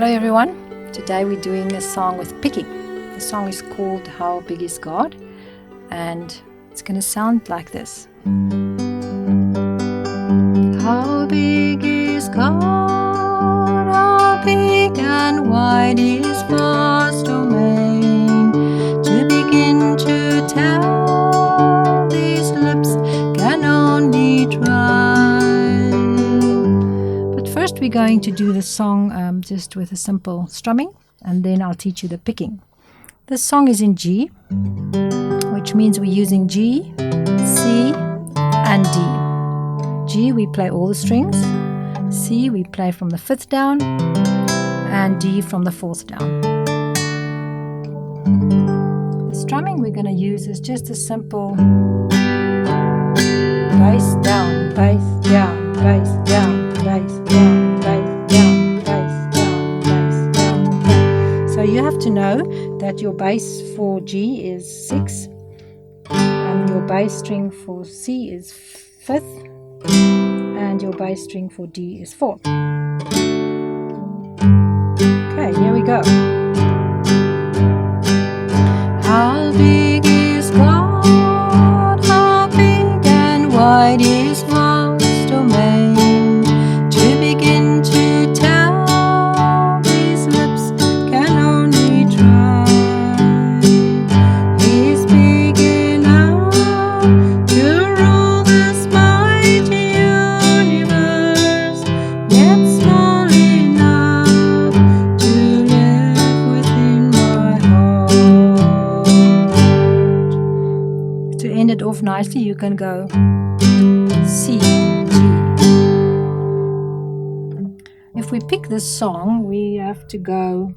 Hello everyone, today we're doing a song with picking. The song is called How Big Is God, and it's going to sound like this. How big is God, how big and wide is vast domain, to begin to tell these lips can only try. But first we're going to do the song just with a simple strumming, and then I'll teach you the picking. This song is in G, which means we're using G, C and D. G, we play all the strings. C, we play from the 5th down, and D from the 4th down. The strumming we're going to use is just a simple bass down, bass down, bass down, bass down, bass down, bass down, bass down, bass. So you have to know that your bass for G is 6, and your bass string for C is 5th, and your bass string for D is 4th. Okay, here we go. How big is God? How big and wide is vast domain? To begin to tell, these lips can only try. He's big enough to rule this mighty universe, yet small enough to live within my heart. To end it off nicely, you can go C, G. If we pick this song, we have to go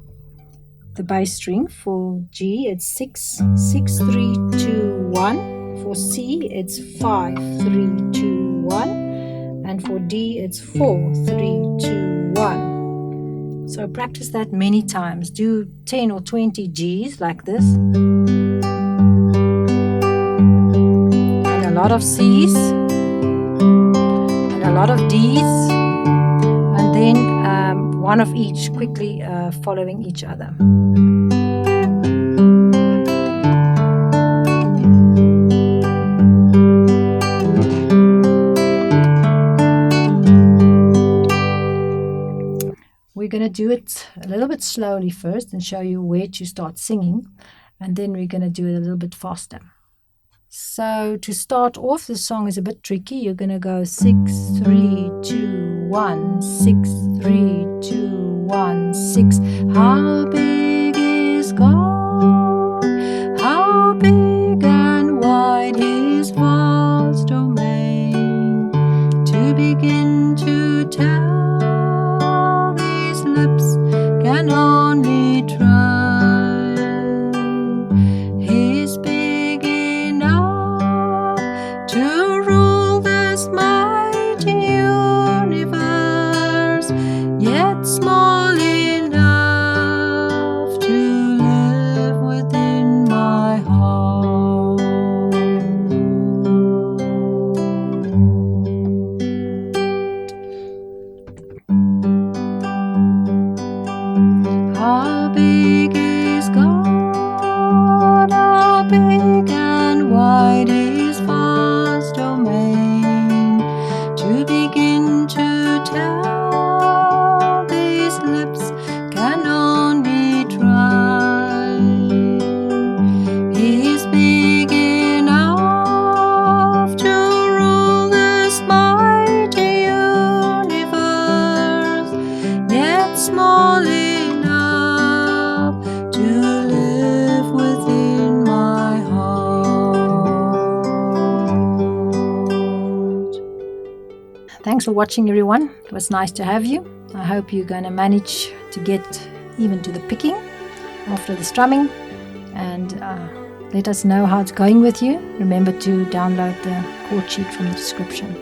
the bass string. For G, it's 6, 6, 3, 2, 1. For C, it's 5, 3, 2, 1. And for D, it's 4, 3, 2, 1. So practice that many times. Do 10 or 20 Gs like this. And a lot of Cs. And a lot of Ds. And then one of each, quickly following each other. We're going to do it a little bit slowly first and show you where to start singing, and then we're going to do it a little bit faster. So to start off, the song is a bit tricky. You're going to go 6, 3, 2, 1, 6, 3, 2, 1, 6. How big is God? How big and wide His vast domain? To begin to tell, these lips can only try. He's big enough to rule this mighty universe, yet small enough to live within my heart. How big is God? How big and wide is vast domain? To begin to tell, these lips can only try. He's big enough to rule this mighty universe, yet small enough to live within my heart. Thanks for watching, everyone. It was nice to have you. I hope you're going to manage to get even to the picking after the strumming, and let us know how it's going with you. Remember to download the chord sheet from the description.